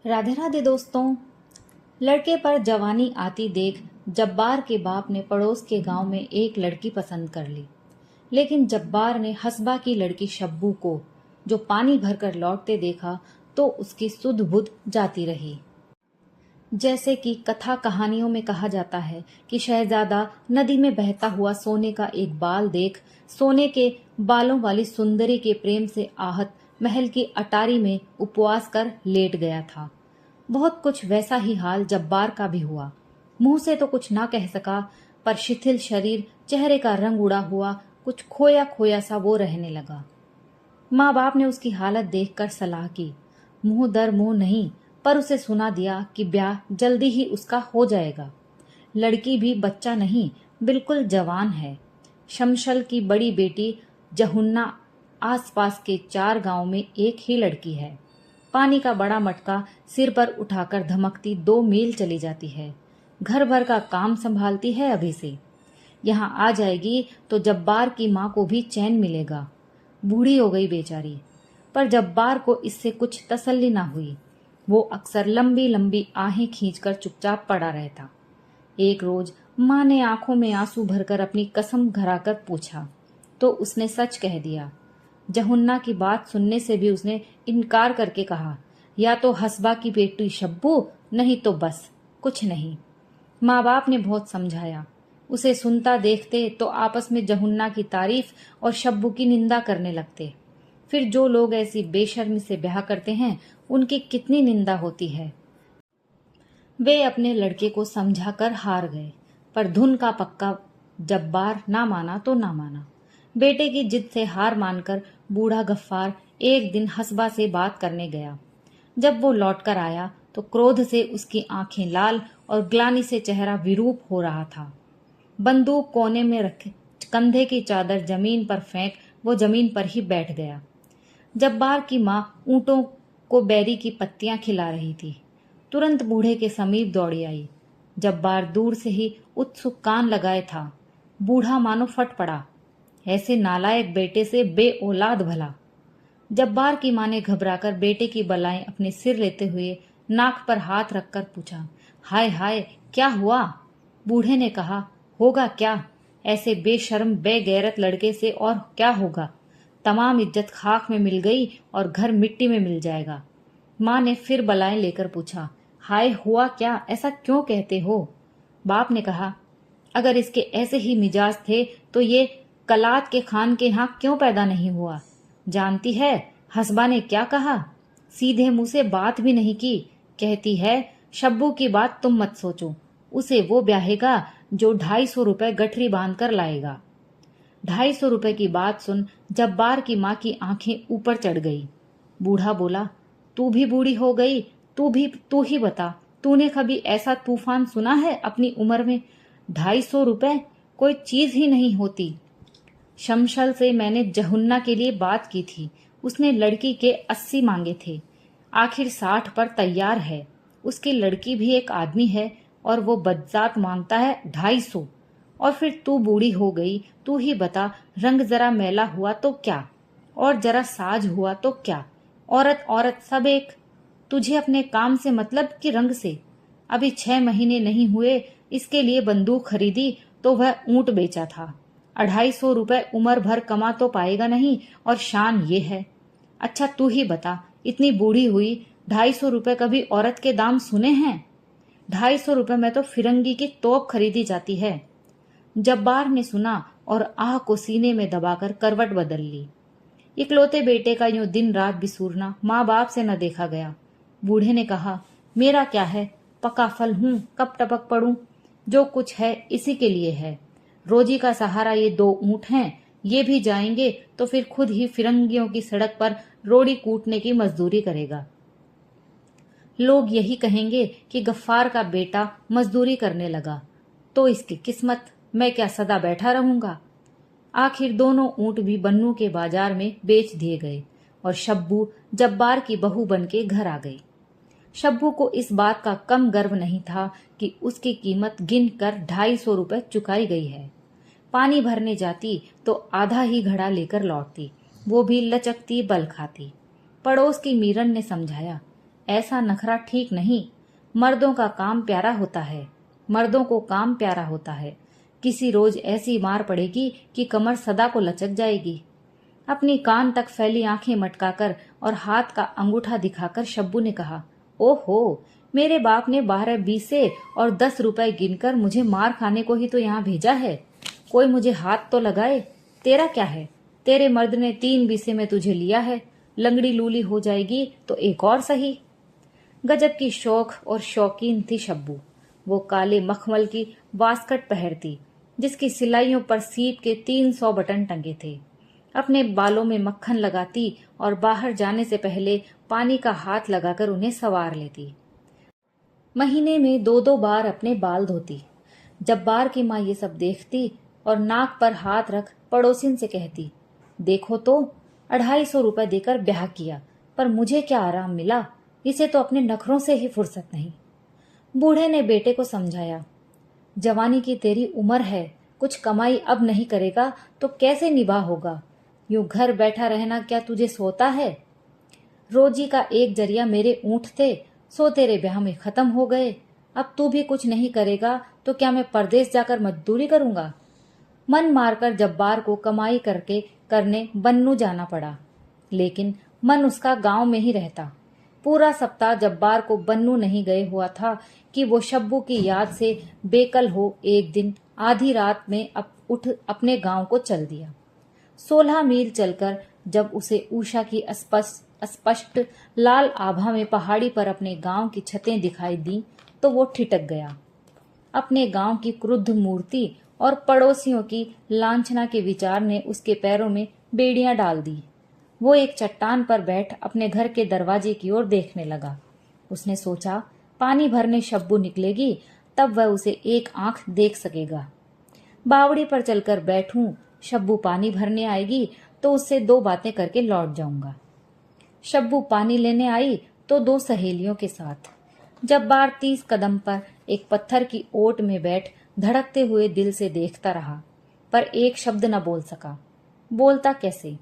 राधे राधे दोस्तों। लड़के पर जवानी आती देख जब्बार के बाप ने पड़ोस के गांव में एक लड़की पसंद कर ली। लेकिन जब्बार ने हसबा की लड़की शब्बू को जो पानी भरकर लौटते देखा तो उसकी सुध बुध जाती रही। जैसे कि कथा कहानियों में कहा जाता है कि शहजादा नदी में बहता हुआ सोने का एक बाल देख सोने के बालों वाली सुंदरी के प्रेम से आहत महल की अटारी में उपवास कर लेट गया था। बहुत कुछ वैसा ही हाल जब्बार का भी हुआ। मुंह से तो कुछ ना कह सका, पर शिथिल शरीर, चेहरे का रंग उड़ा हुआ, कुछ खोया खोया सा वो रहने लगा। माँ बाप ने उसकी हालत देखकर सलाह की। मुंह दर मुंह नहीं, पर उसे सुना दिया कि ब्याह जल्दी ही उसका हो जाएगा। लड़की भी बच्चा नहीं, बिल्कुल जवान है। शमशल की बड़ी बेटी जहुन्ना आसपास के 4 गांव में एक ही लड़की है। पानी का बड़ा मटका सिर पर उठाकर धमकती 2 मील चली जाती है। घर भर का काम संभालती है अभी से। यहाँ आ जाएगी तो जब्बार की माँ को भी चैन मिलेगा। बूढ़ी हो गई बेचारी, पर जब्बार को इससे कुछ तसल्ली ना हुई। वो अक्सर लंबी लंबी आहें खींचकर चुपचाप पड़ा रहता। एक रोज माँ ने आंखों में आंसू भरकर अपनी कसम धराकर पूछा तो उसने सच कह दिया। जहुन्ना की बात सुनने से भी उसने इनकार करके कहा, या तो हसबा की बेटी शब्बू, नहीं तो बस कुछ नहीं। माँ बाप ने बहुत समझाया। उसे सुनता देखते तो आपस में जहुन्ना की तारीफ और शब्बू की निंदा करने लगते। फिर जो लोग ऐसी बेशर्मी से ब्याह करते हैं उनकी कितनी निंदा होती है। वे अपने लड़के को समझाकर हार गए, पर धुन का पक्का जब्बार ना माना तो ना माना। बेटे की जिद से हार मानकर बूढ़ा गफ्फार एक दिन हसबा से बात करने गया। जब वो लौटकर आया तो क्रोध से उसकी आंखें लाल और ग्लानि से चेहरा विरूप हो रहा था। बंदूक कोने में रखे कंधे की चादर जमीन पर फेंक वो जमीन पर ही बैठ गया। जब्बार की माँ ऊँटों को बेरी की पत्तियां खिला रही थी। तुरंत बूढ़े के समीप दौड़ी आई। जब्बार दूर से ही उत्सुक कान लगाए था। बूढ़ा मानो फट पड़ा। ऐसे नालायक बेटे से बे औलाद भला। जब्बार की माँ ने घबराकर बेटे की बलाएं अपने सिर लेते हुए नाक पर हाथ रखकर पूछा, हाय हाय क्या हुआ? बूढ़े ने कहा, होगा क्या, ऐसे बेशर्म बेगैरत लड़के से और क्या होगा। तमाम इज्जत खाक में मिल गई और घर मिट्टी में मिल जाएगा। माँ ने फिर बलाएं लेकर पूछा, हाय हुआ क्या, ऐसा क्यों कहते हो? बाप ने कहा, अगर इसके ऐसे ही मिजाज थे तो ये कलात के खान के यहाँ क्यों पैदा नहीं हुआ? जानती है हसबा ने क्या कहा? सीधे मुंह से बात भी नहीं की। कहती है शब्बू की बात तुम मत सोचो, उसे वो ब्याहेगा जो 250 रुपए गठरी बांध कर लाएगा। 250 रुपए की बात सुन जब्बार की माँ की आंखें ऊपर चढ़ गई। बूढ़ा बोला, तू भी बूढ़ी हो गई, तू ही बता, तूने कभी ऐसा तूफान सुना है अपनी उम्र में? 250 रुपए कोई चीज ही नहीं होती। शमशल से मैंने जहुन्ना के लिए बात की थी। उसने लड़की के 80 मांगे थे, आखिर 60 पर तैयार है। उसकी लड़की भी एक आदमी है और वो बदजात मांगता है 250। और फिर तू बूढ़ी हो गई, तू ही बता, रंग जरा मैला हुआ तो क्या, और जरा साज हुआ तो क्या, औरत औरत सब एक। तुझे अपने काम से मतलब कि रंग से? अभी 6 महीने नहीं हुए इसके लिए बंदूक खरीदी तो वह ऊंट बेचा था। 250 रुपए उम्र भर कमा तो पाएगा नहीं, और शान ये है। अच्छा तू ही बता, इतनी बूढ़ी हुई 250 रुपए कभी औरत के दाम सुने हैं? 250 रुपए में तो फिरंगी की तोप खरीदी जाती है। जब्बार ने सुना और आह को सीने में दबाकर करवट बदल ली। इकलौते बेटे का यूं दिन रात बिसूरना माँ बाप से न देखा गया। बूढ़े ने कहा, मेरा क्या है, पका फल हूं, कब टपक पड़ूं। जो कुछ है इसी के लिए है। रोजी का सहारा ये 2 ऊंट हैं, ये भी जाएंगे तो फिर खुद ही फिरंगियों की सड़क पर रोड़ी कूटने की मजदूरी करेगा। लोग यही कहेंगे कि गफ्फार का बेटा मजदूरी करने लगा, तो इसकी किस्मत, मैं क्या सदा बैठा रहूंगा। आखिर दोनों ऊंट भी बन्नू के बाजार में बेच दिए गए और शब्बू जब्बार की बहू बनके घर आ गई। शब्बू को इस बात का कम गर्व नहीं था कि उसकी कीमत गिन कर 250 रुपए चुकाई गई है। पानी भरने जाती तो आधा ही घड़ा लेकर लौटती, वो भी लचकती बल खाती। पड़ोस की मीरन ने समझाया, ऐसा नखरा ठीक नहीं। मर्दों का काम प्यारा होता है, मर्दों को काम प्यारा होता है। किसी रोज ऐसी मार पड़ेगी कि कमर सदा को लचक जाएगी। अपनी कान तक फैली आंखें मटकाकर और हाथ का अंगूठा दिखाकर शब्बू ने कहा, ओहो, मेरे बाप ने 12 बीसे और 10 रुपए गिनकर मुझे मार खाने को ही तो यहाँ भेजा है। कोई मुझे हाथ तो लगाए। तेरा क्या है? तेरे मर्द ने 3 बीसे में तुझे लिया है। लंगड़ी लूली हो जाएगी तो एक और सही। गजब की शौक और शौकीन थी शब्बू। वो काले मखमल की वास्कट पहनती, जिसकी सिलाइयों पर सीप के 300 बटन टंगे थे। अपने बालों में मक्खन लगाती और बाहर जाने से पहले पानी का हाथ लगाकर उन्हें संवार लेती। महीने में 2-2 बार अपने बाल धोती। जब्बार की माँ ये सब देखती और नाक पर हाथ रख पड़ोसिन से कहती, देखो तो 250 रुपए देकर ब्याह किया, पर मुझे क्या आराम मिला। इसे तो अपने नखरों से ही फुर्सत नहीं। बूढ़े ने बेटे को समझाया, जवानी की तेरी उम्र है, कुछ कमाई अब नहीं करेगा तो कैसे निभा होगा। यूं घर बैठा रहना क्या तुझे सोता है। रोजी का एक जरिया मेरे ऊंट थे, सो तेरे ब्याह में खत्म हो गए। अब तू भी कुछ नहीं करेगा तो क्या मैं परदेश जाकर मजदूरी करूंगा। मन मारकर जब्बार को कमाई करने बन्नू जाना पड़ा, लेकिन मन उसका गांव में ही रहता। पूरा सप्ताह जब्बार को बन्नू नहीं गए हुआ था कि वो शब्बू की याद से बेकल हो एक दिन आधी रात में उठ अपने गांव को चल दिया। 16 मील चलकर जब उसे उषा की स्पष्ट लाल आभा में पहाड़ी पर अपने गांव की छतें दिखाई दी तो वो ठिठक गया। अपने गांव की क्रुद्ध मूर्ति और पड़ोसियों की लांछना के विचार ने उसके पैरों में बेड़ियां डाल दी। वो एक चट्टान पर बैठ अपने घर के दरवाजे की ओर देखने लगा। उसने सोचा, पानी भरने शब्बू निकलेगी तब वह उसे एक आंख देख सकेगा। बावड़ी पर चलकर बैठूं, शब्बू पानी भरने आएगी तो उससे 2 बातें करके लौट जाऊंगा। शब्बू पानी लेने आई तो 2 सहेलियों के साथ। जब्बार 30 कदम पर एक पत्थर की ओट में बैठ धड़कते हुए दिल से देखता रहा, पर एक शब्द न बोल सका। बोलता कैसे?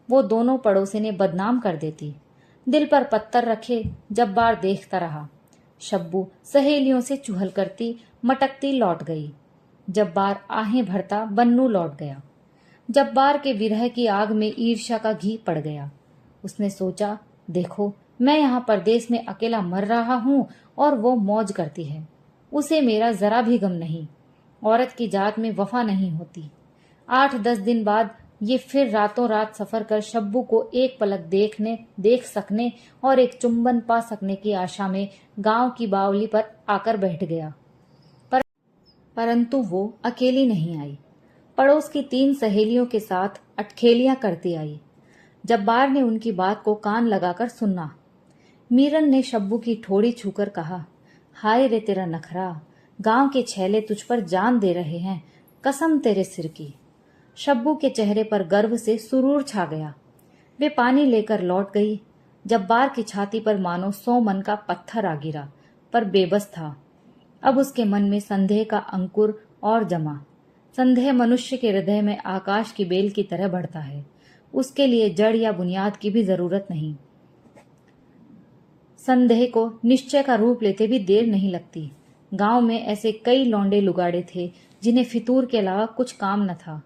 वो दोनों पड़ोसिनें बदनाम कर देती। दिल पर पत्थर रखे जब्बार देखता रहा। शब्बू सहेलियों से चुहल करती मटकती लौट गई। जब्बार आहें भरता बन्नू लौट गया। जब्बार के विरह की आग में ईर्ष्या का घी पड़ गया। उसने सोचा, देखो, मैं यहाँ परदेश में अकेला मर रहा हूँ और वो मौज करती है। उसे मेरा जरा भी गम नहीं। औरत की जात में वफा नहीं होती। 8-10 दिन बाद ये फिर रातों रात सफर कर शब्बू को एक पलक देख सकने और एक चुंबन पा सकने की आशा में गांव की बावली पर आकर बैठ गया। परंतु वो अकेली नहीं आई। पड़ोस की 3 सहेलियों के साथ अटखेलियां करती आई। जब्बार ने उनकी बात को कान लगाकर सुना। मीरन ने शब्बू की ठोड़ी छूकर कहा, हाय रे तेरा नखरा, गांव के छैले तुझ पर जान दे रहे हैं, कसम तेरे सिर की। शब्बू के चेहरे पर गर्व से सुरूर छा गया। वे पानी लेकर लौट गई। जब्बार की छाती पर मानो 100 मन का पत्थर आ गिरा, पर बेबस था। अब उसके मन में संदेह का अंकुर और जमा। संदेह मनुष्य के हृदय में आकाश की बेल की तरह बढ़ता है। उसके लिए जड़ या बुनियाद की भी जरूरत नहीं। संदेह को निश्चय का रूप लेते भी देर नहीं लगती। गांव में ऐसे कई लौंडे लुगाड़े थे जिन्हें फितूर के अलावा कुछ काम न था।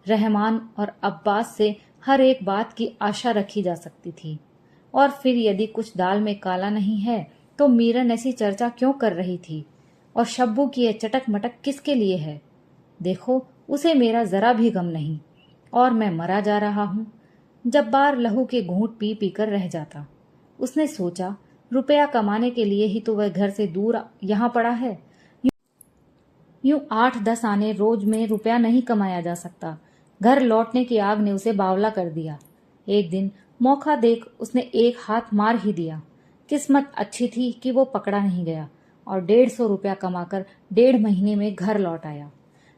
रहमान और अब्बास से हर एक बात की आशा रखी जा सकती थी। और फिर यदि कुछ दाल में काला नहीं है तो मीरन ऐसी चर्चा क्यों कर रही थी? और शब्बू की यह चटक मटक किसके लिए है? देखो, उसे मेरा जरा भी गम नहीं और मैं मरा जा रहा हूं। जब्बार लहू के घूंट पी पी कर रह जाता। उसने सोचा, रुपया कमाने के लिए ही तो वह घर से दूर यहाँ पड़ा है। यूं 8-10 आने रोज में रुपया नहीं कमाया जा सकता। घर लौटने की आग ने उसे बावला कर दिया। एक दिन मौका देख उसने एक हाथ मार ही दिया। किस्मत अच्छी थी कि वो पकड़ा नहीं गया और 150 रुपया कमाकर 1.5 महीने में घर लौट आया।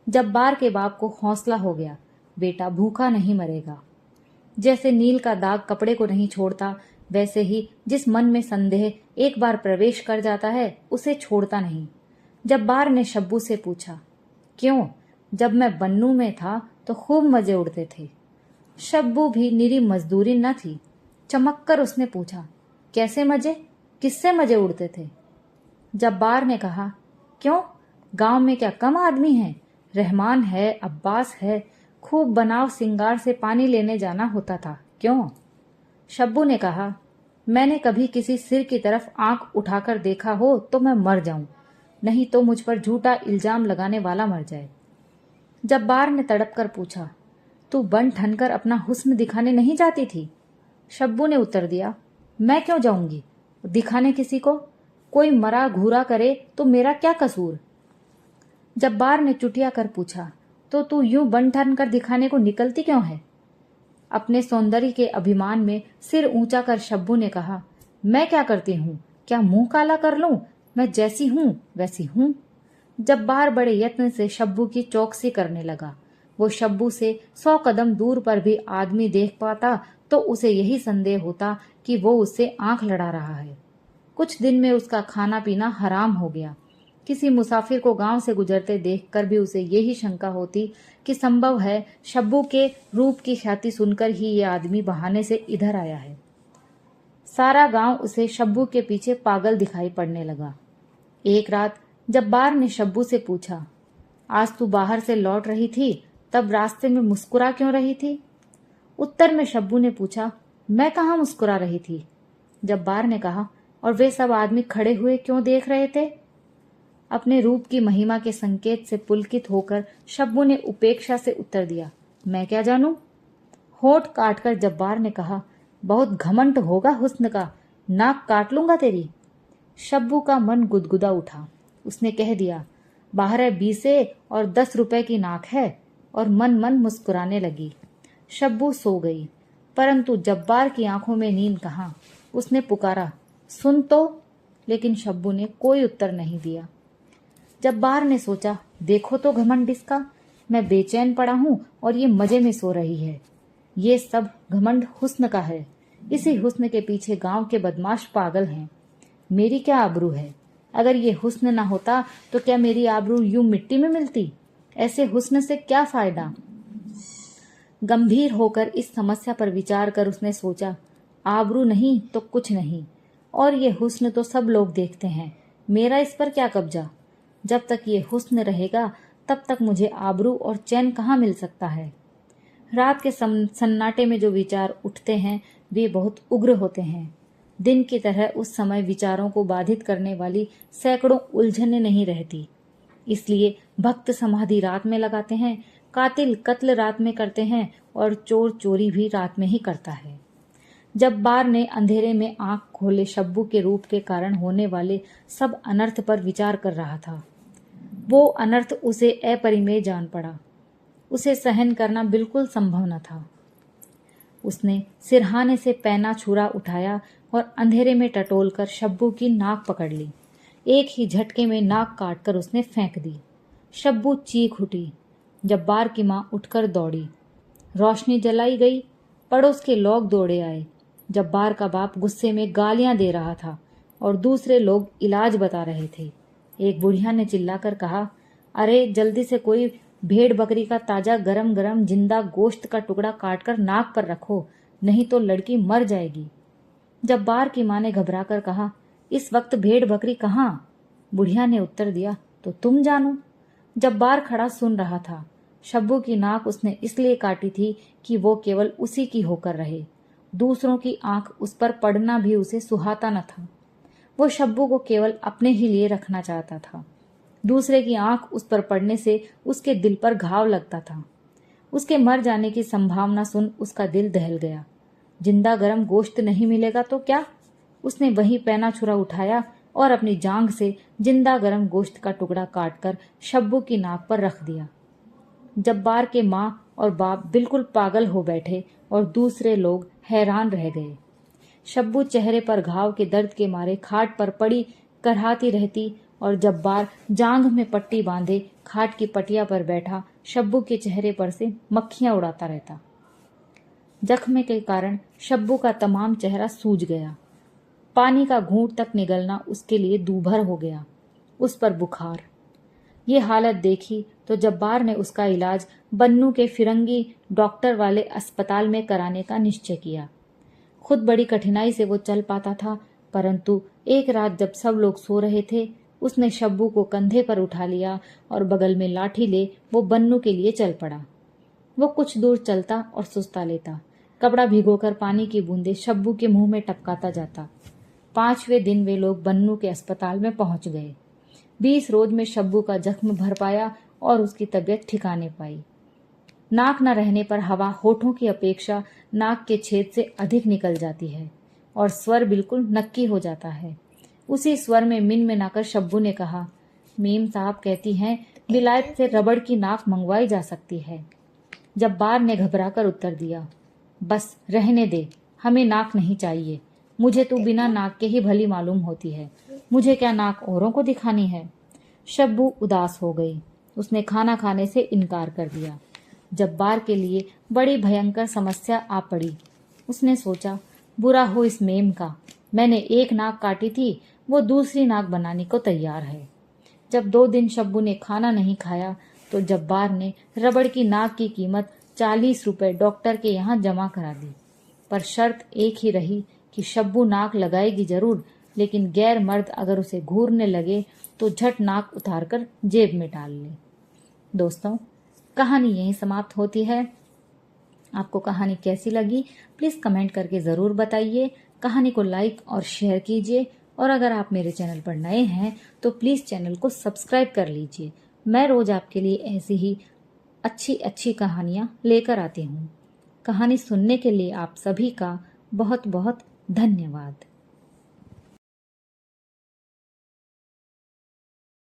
जब्बार के बाप को हौसला हो गया, बेटा भूखा नहीं मरेगा। जैसे नील का दाग कपड़े को नहीं छोड़ता, वैसे ही जिस मन में संदेह एक बार प्रवेश कर जाता है उसे छोड़ता नहीं। जब्बार ने शब्बू से पूछा, क्यों? जब मैं बन्नू में था तो खूब मजे उड़ते थे। शब्बू भी निरी मजदूरी न थी। चमक कर उसने पूछा, कैसे मजे? किससे मजे उड़ते थे? जब्बार ने कहा, क्यों, गांव में क्या कम आदमी हैं? रहमान है, अब्बास है, खूब बनाव सिंगार से पानी लेने जाना होता था, क्यों? शब्बू ने कहा, मैंने कभी किसी सिर की तरफ आंख उठाकर देखा हो तो मैं मर जाऊं, नहीं तो मुझ पर झूठा इल्जाम लगाने वाला मर जाए। जब्बार ने तड़प कर पूछा, तू बन ठनकर अपना हुस्न दिखाने नहीं जाती थी? शब्बू ने उत्तर दिया, मैं क्यों जाऊंगी दिखाने किसी को? कोई मरा घूरा करे तो मेरा क्या कसूर? जब्बार ने चुटिया कर पूछा, तो तू यूं बन ठन कर दिखाने को निकलती क्यों है? अपने सौंदर्य के अभिमान में सिर ऊंचा कर शब्बू ने कहा, मैं क्या करती हूं, क्या मुंह काला कर लूं? मैं जैसी हूं वैसी हूं। जब्बार बड़े यत्न से शब्बू की चौकसी करने लगा। वो शब्बू से 100 कदम दूर पर भी आदमी देख पाता तो उसे यही संदेह होता कि वो उससे आंख लड़ा रहा है। कुछ दिन में उसका खाना पीना हराम हो गया। किसी मुसाफिर को गांव से गुजरते देखकर भी उसे यही शंका होती कि संभव है शब्बू के रूप की ख्याति सुनकर ही ये आदमी बहाने से इधर आया है। सारा गांव उसे शब्बू के पीछे पागल दिखाई पड़ने लगा। एक रात जब्बार ने शब्बू से पूछा, आज तू बाहर से लौट रही थी, तब रास्ते में मुस्कुरा क्यों रही थी? उत्तर में शब्बू ने पूछा, मैं कहाँ मुस्कुरा रही थी? जब्बार ने कहा, और वे सब आदमी खड़े हुए क्यों देख रहे थे? अपने रूप की महिमा के संकेत से पुलकित होकर शब्बू ने उपेक्षा से उत्तर दिया, मैं क्या जानूं? होठ काटकर जब्बार ने कहा, बहुत घमंड होगा हुस्न का, नाक काट लूंगा तेरी। शब्बू का मन गुदगुदा उठा। उसने कह दिया, 12 और 10 रुपए की नाक है, और मन मन मुस्कुराने लगी। शब्बू सो गई, परंतु जब्बार की आंखों में नींद कहाँ। उसने पुकारा, सुन तो, लेकिन शब्बू ने कोई उत्तर नहीं दिया। जब्बार ने सोचा, देखो तो घमंड इसका, मैं बेचैन पड़ा हूं और ये मजे में सो रही है। ये सब घमंड हुस्न का है। इसी हुस्न के पीछे गांव के बदमाश पागल हैं। मेरी क्या आबरू है? अगर ये हुस्न ना होता तो क्या मेरी आबरू यूं मिट्टी में मिलती? ऐसे हुस्न से क्या फायदा? गंभीर होकर इस समस्या पर विचार कर उसने सोचा, आबरू नहीं तो कुछ नहीं, और ये हुस्न तो सब लोग देखते हैं, मेरा इस पर क्या कब्जा? जब तक ये हुस्न रहेगा तब तक मुझे आबरू और चैन कहाँ मिल सकता है? रात के सन्नाटे में जो विचार उठते हैं वे बहुत उग्र होते हैं। दिन की तरह उस समय विचारों को बाधित करने वाली सैकड़ों उलझनें नहीं रहती। इसलिए भक्त समाधि रात में लगाते हैं, कातिल कत्ल रात में करते हैं, और चोर चोरी भी रात में ही करता है। जब्बार ने अंधेरे में आंख खोले शब्बू के रूप के कारण होने वाले सब अनर्थ पर विचार कर रहा था। वो अनर्थ उसे अपरिमेय जान पड़ा। उसे सहन करना बिल्कुल संभव न था। उसने सिरहाने से पैना छुरा उठाया और अंधेरे में टटोलकर शब्बू की नाक पकड़ ली। एक ही झटके में नाक काटकर उसने फेंक दी। शब्बू चीख उठी। जब्बार की माँ उठकर दौड़ी। रोशनी जलाई गई। पड़ोस के लोग दौड़े आए। जब्बार का बाप गुस्से में गालियां दे रहा था और दूसरे लोग इलाज बता रहे थे। एक बुढ़िया ने चिल्लाकर कहा, अरे जल्दी से कोई भेड़ बकरी का ताजा गरम गरम जिंदा गोश्त का टुकड़ा काटकर नाक पर रखो, नहीं तो लड़की मर जाएगी। जब्बार की माँ ने घबराकर कहा, इस वक्त भेड़ बकरी कहाँ? बुढ़िया ने उत्तर दिया, तो तुम जानो। जब्बार खड़ा सुन रहा था। शब्बू की नाक उसने इसलिए काटी थी कि वो केवल उसी की होकर रहे। दूसरों की आंख उस पर पड़ना भी उसे सुहाता न था। वो शब्बू को केवल अपने ही लिए रखना चाहता था। दूसरे की आंख उस पर पड़ने से उसके दिल पर घाव लगता था। उसके मर जाने की संभावना सुन उसका दिल दहल गया। जिंदा गरम गोश्त नहीं मिलेगा तो क्या? उसने वही पैना छुरा उठाया और अपनी जांघ से जिंदा गरम गोश्त का टुकड़ा काटकर शब्बू की नाक पर रख दिया। जब्बार के माँ और बाप बिल्कुल पागल हो बैठे और दूसरे लोग हैरान रह गए। शब्बू चेहरे पर घाव के दर्द के मारे खाट पर पड़ी करहाती रहती और जब्बार जांघ में पट्टी बांधे खाट की पटिया पर बैठा शब्बू के चेहरे पर से मक्खियां उड़ाता रहता। जख्म के कारण शब्बू का तमाम चेहरा सूज गया। पानी का घूंट तक निगलना उसके लिए दूभर हो गया। उस पर बुखार। ये हालत देखी तो जब्बार ने उसका इलाज बन्नू के फिरंगी डॉक्टर वाले अस्पताल में कराने का निश्चय किया। खुद बड़ी कठिनाई से वो चल पाता था, परंतु एक रात जब सब लोग सो रहे थे, उसने शब्बू को कंधे पर उठा लिया और बगल में लाठी ले वो बन्नू के लिए चल पड़ा। वो कुछ दूर चलता और सुस्ता लेता, कपड़ा भिगोकर पानी की बूंदें शब्बू के मुंह में टपकाता जाता। 5वें दिन वे लोग बन्नू के अस्पताल में पहुंच गए। 20 रोज में शब्बू का जख्म भर पाया और उसकी तबीयत ठिकाने पाई। नाक न रहने पर हवा होठों की अपेक्षा नाक के छेद से अधिक निकल जाती है और स्वर बिल्कुल नक्की हो जाता है। उसी स्वर में मिनमिनाकर शब्बू ने कहा, मीम साहब कहती हैं विलायत से रबड़ की नाक मंगवाई जा सकती है। जब्बार ने घबराकर उत्तर दिया, बस रहने दे, हमें नाक नहीं चाहिए। मुझे तो बिना नाक के ही भली मालूम होती है, मुझे क्या नाक औरों को दिखानी है। शब्बू उदास हो गई। उसने खाना खाने से इनकार कर दिया। जब्बार के लिए बड़ी भयंकर समस्या आ पड़ी। उसने सोचा, बुरा हो इस मेम का, मैंने एक नाक काटी थी, वो दूसरी नाक बनाने को तैयार है। जब 2 दिन शब्बू ने खाना नहीं खाया तो जब्बार ने रबड़ की नाक की कीमत 40 रुपए डॉक्टर के यहाँ जमा करा दी, पर शर्त एक ही रही कि शब्बू नाक लगाएगी जरूर, लेकिन गैर मर्द अगर उसे घूरने लगे तो झट नाक उतारकर जेब में डाल ले। दोस्तों, कहानी यहीं समाप्त होती है। आपको कहानी कैसी लगी प्लीज़ कमेंट करके ज़रूर बताइए। कहानी को लाइक और शेयर कीजिए और अगर आप मेरे चैनल पर नए हैं तो प्लीज़ चैनल को सब्सक्राइब कर लीजिए। मैं रोज़ आपके लिए ऐसी ही अच्छी अच्छी कहानियाँ लेकर आती हूँ। कहानी सुनने के लिए आप सभी का बहुत बहुत धन्यवाद।